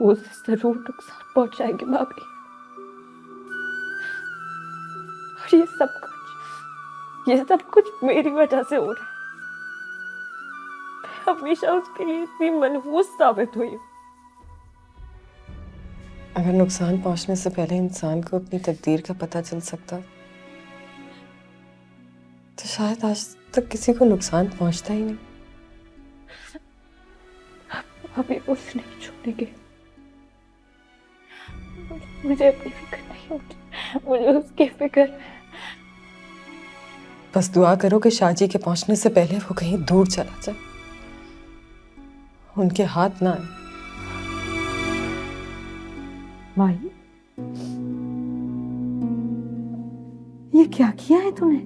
वो उसे जरूर नुकसान पहुंचाएगी भाभी। और ये सब कुछ मेरी वजह से हो रहा है। मैं हमेशा उसके लिए इतनी मनहूस साबित हुई हूँ। अगर नुकसान पहुंचने से पहले इंसान को अपनी तकदीर का पता चल सकता तो शायद आज तक किसी को नुकसान पहुंचता ही नहीं। अभी उसे नहीं छोड़ेंगे। मुझे अपनी फिक्र नहीं, मुझे उसकी फिक्र। बस दुआ करो कि शाहजी के पहुंचने से पहले वो कहीं दूर चला जाए, उनके हाथ ना आए। माई, ये क्या किया है तूने?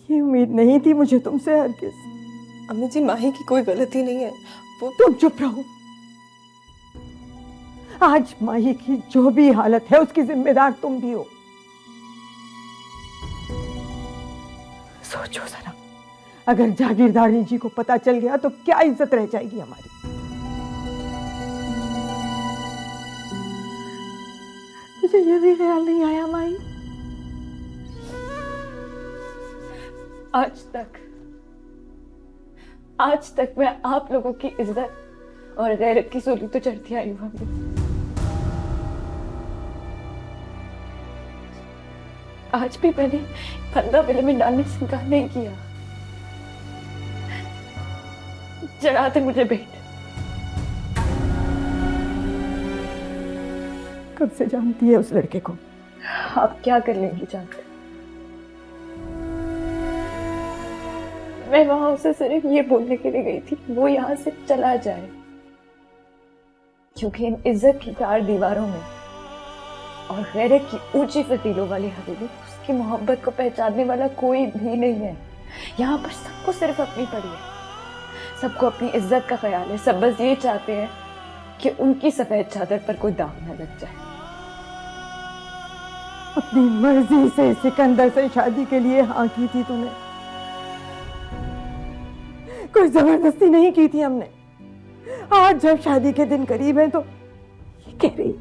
ये उम्मीद नहीं थी मुझे तुमसे हरगिज़। अम्मी जी, माही की कोई गलती नहीं है। वो तुम चुप रहो। आज माही की जो भी हालत है उसकी जिम्मेदार तुम भी हो। सोचो जरा, अगर जागीरदारी जी को पता चल गया तो क्या इज्जत रह जाएगी हमारी। मुझे ये भी ख्याल नहीं आया माई। आज तक मैं आप लोगों की इज्जत और गैरत की सूली तो चढ़ती आई हूँ। आज भी मैंने फंदा बिल में डालने से इनकार नहीं किया। चढ़ाते मुझे भेंट। कब से जानती है उस लड़के को? आप क्या कर लेंगी जानकर? मैं वहां उसे सिर्फ ये बोलने के लिए गई थी वो यहाँ से चला जाए, क्योंकि इन इज्जत की 4 दीवारों में और गैरत की ऊंची फजीलों वाली हवेली उसकी मोहब्बत को पहचानने वाला कोई भी नहीं है। यहाँ पर सबको सिर्फ अपनी पड़ी है, सबको अपनी इज्जत का ख्याल है। सब बस ये चाहते हैं कि उनकी सफेद चादर पर कोई दाग न लग जाए। अपनी मर्जी से सिकंदर से शादी के लिए हाँ की थी तूने, कोई जबरदस्ती नहीं की थी हमने। आज जब शादी के दिन करीब है तो ये कह रही,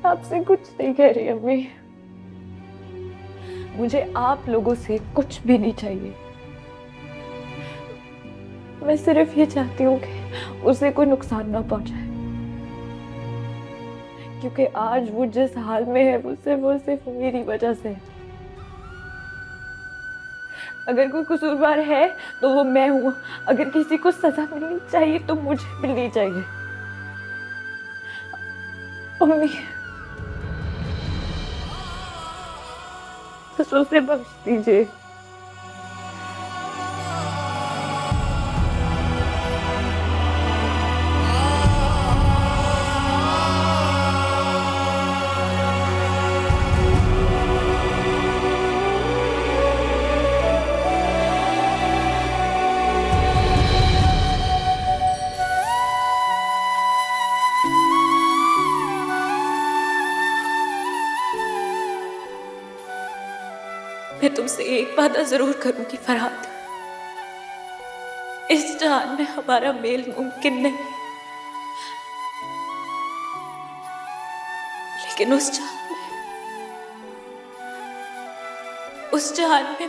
आपसे कुछ नहीं कह रही अम्मी। मुझे आप लोगों से कुछ भी नहीं चाहिए। मैं सिर्फ ये चाहती हूँ कि उसे कोई नुकसान ना पहुंचाए, क्योंकि आज वो जिस हाल में है वो सिर्फ मेरी वजह से है। अगर कोई कसूरवार है तो वो मैं हूं। अगर किसी को सजा मिलनी चाहिए तो मुझे मिलनी चाहिए। अम्मी, बस उसे बख्श दीजिए। मैं तुमसे एक वादा जरूर करूंगी फरहाद, इस जहान में हमारा मेल मुमकिन नहीं, लेकिन उस जहान में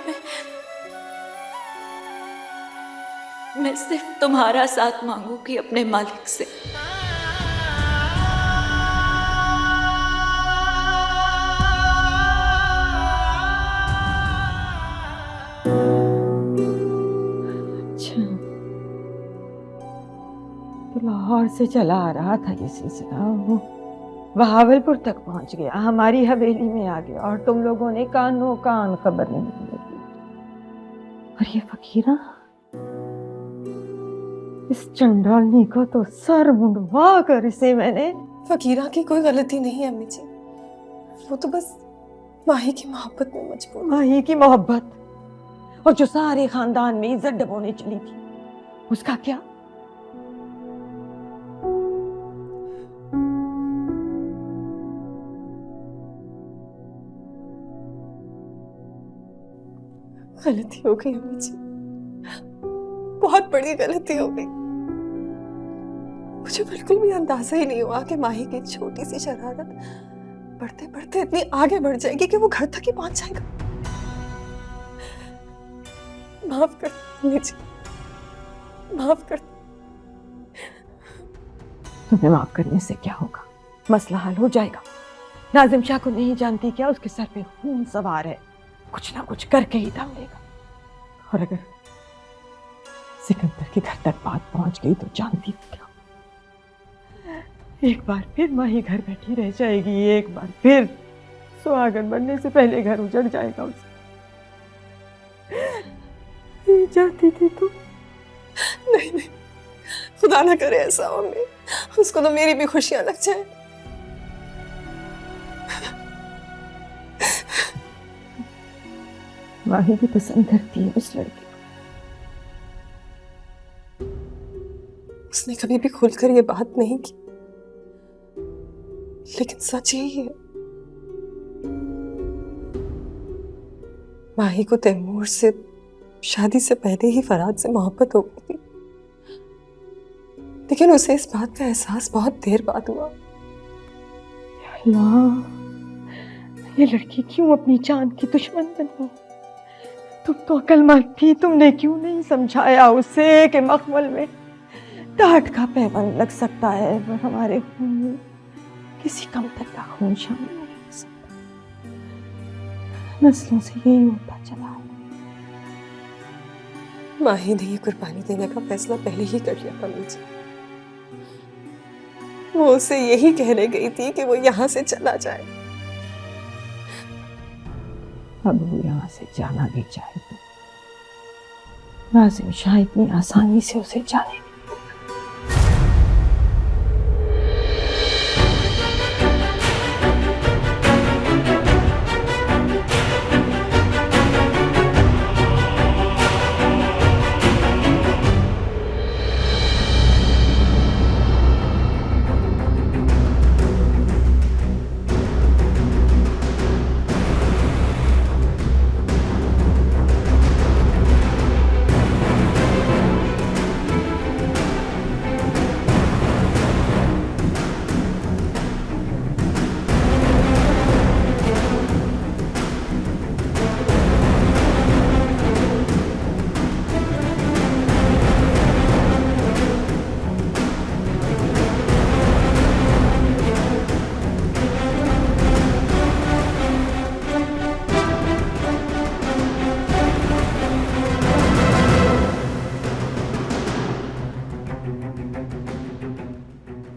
मैं सिर्फ तुम्हारा साथ मांगूंगी अपने मालिक से। लाहौर से चला आ रहा था ये सिलसिला, वो बहावलपुर तक पहुंच गया, हमारी हवेली में आ गया और तुम लोगों ने कानों कान खबर नहीं दी। और ये फकीरा, इस चंडालनी को तो सर मुंडवा कर इसे मैंने। फकीरा की कोई गलती नहीं है अम्मी जी, वो तो बस माही की मोहब्बत में मजबूर। माही की मोहब्बत, और जो सारे खानदान में इज्जत डबोने चली थी, उसका क्या? गलती हो गई अम्मी जी, बहुत बड़ी गलती हो गई। मुझे बिल्कुल भी अंदाजा ही नहीं हुआ कि माही की छोटी सी शरारत बढ़ते बढ़ते इतनी आगे बढ़ जाएगी कि वो घर तक ही पहुंच जाएगा। माफ कर अम्मी जी, माफ कर। तुम्हें माफ करने से क्या होगा? मसला हल हो जाएगा। नाजिम शाह को नहीं जानती क्या उसके सर पे खून सवार है, कुछ ना कुछ करके ही दम लेगा। और अगर सिकंदर के घर तक बात पहुंच गई तो जानती क्या, एक बार फिर माही घर बैठी रह जाएगी, एक बार फिर सुहागन बनने से पहले घर उजड़ जाएगा उसका। जाती थी तू। नहीं नहीं, खुदा ना करे ऐसा हो अम्मी, उसको तो मेरी भी खुशियां लग जाए। माही भी पसंद करती है उस लड़की को। उसने कभी भी खुलकर ये बात नहीं की, लेकिन सच यही है, माही को तैमूर से शादी से पहले ही फराज से मोहब्बत हो गई थी, लेकिन उसे इस बात का एहसास बहुत देर बाद हुआ। अल्लाह, ये लड़की क्यों अपनी जान की दुश्मन बनी? तुम तो अक्लमंद थी, तुमने क्यों नहीं समझाया उसे कि मखमल में टाट का पैबंद लग सकता है, पर हमारे खून में किसी कमतर का खून शामिल नहीं हो सकता। नस्लों से यही होता चला है। माही ने ये कुर्बानी देने का फैसला पहले ही कर लिया था मुझे। वो उसे यही कहने गई थी कि वो यहाँ से चला जाए। अब वो यहाँ से जाना भी चाहे तो नाजिम शाह इतनी आसानी से उसे जाने नहीं।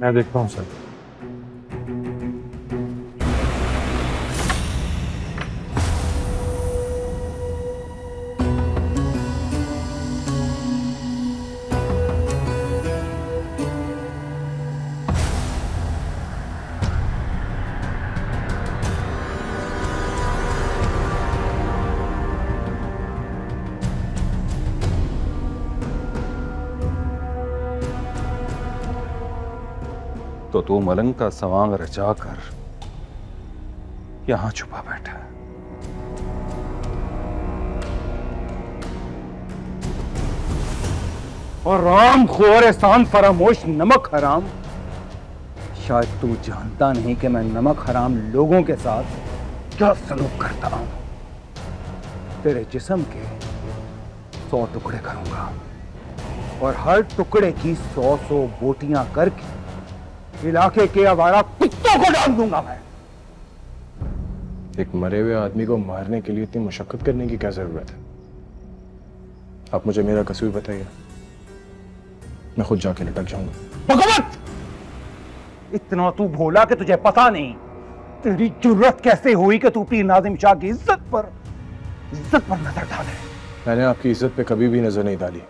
मैं देखता हूँ सर। तो तू मलंग का सवांग रचा कर यहां छुपा बैठा है। और राम खोर एहसान फरामोश नमक हराम, शायद तू जानता नहीं कि मैं नमक हराम लोगों के साथ क्या सलूक करता हूं। तेरे जिस्म के 100 टुकड़े करूंगा और हर टुकड़े की 100 बोटियां करके इलाके के आवारा कुत्तों को डाल दूंगा मैं। एक मरे हुए आदमी को मारने के लिए इतनी मशक्कत करने की क्या जरूरत है? आप मुझे मेरा कसूर बताइए, मैं खुद जाके लटक जाऊंगा। भगवत, इतना तू भोला कि तुझे पता नहीं तेरी जुर्रत कैसे हुई कि तू पीर नाजिम शाह की इज्जत पर नजर डाले। मैंने आपकी इज्जत पे कभी भी नजर नहीं डाली।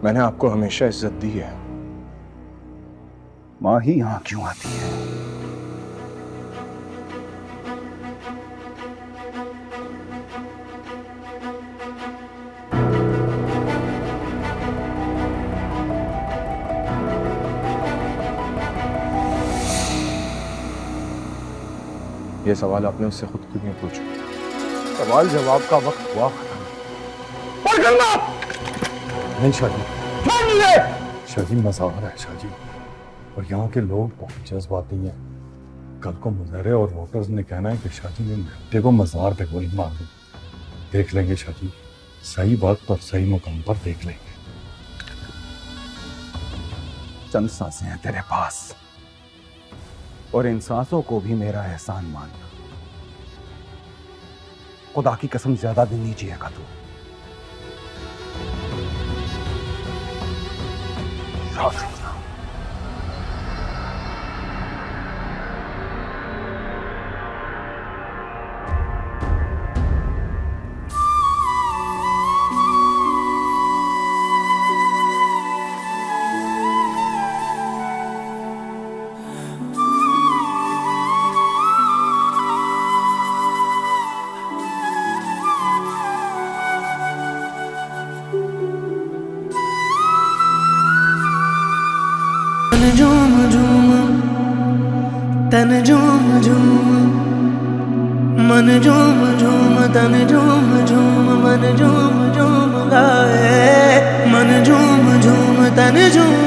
मैंने आपको हमेशा इज्जत दी है। माही यहां क्यों आती है? ये सवाल आपने उससे खुद क्यों नहीं पूछा? सवाल जवाब का वक्त हुआ खत्म। नहीं शादी। शादी मज़ार है शादी, और यहाँ के लोग बहुत जज्बाती हैं। कल को मुजहरे और वोटर्स ने कहना है कि शादी ने बेटे को मज़ार पे गोली मार दी। देख लेंगे शादी, सही बात पर सही मुकाम पर देख लेंगे। चंद सांसें हैं तेरे पास, और इन सांसों को भी मेरा एहसान मानना। खुदा की कसम ज्यादा दिन नहीं जिएगा तू। झूम झूम तन झूम झूम मन झूम झूम तन झूम झूम मन झूम झूम गाए मन झूम झूम तन झूम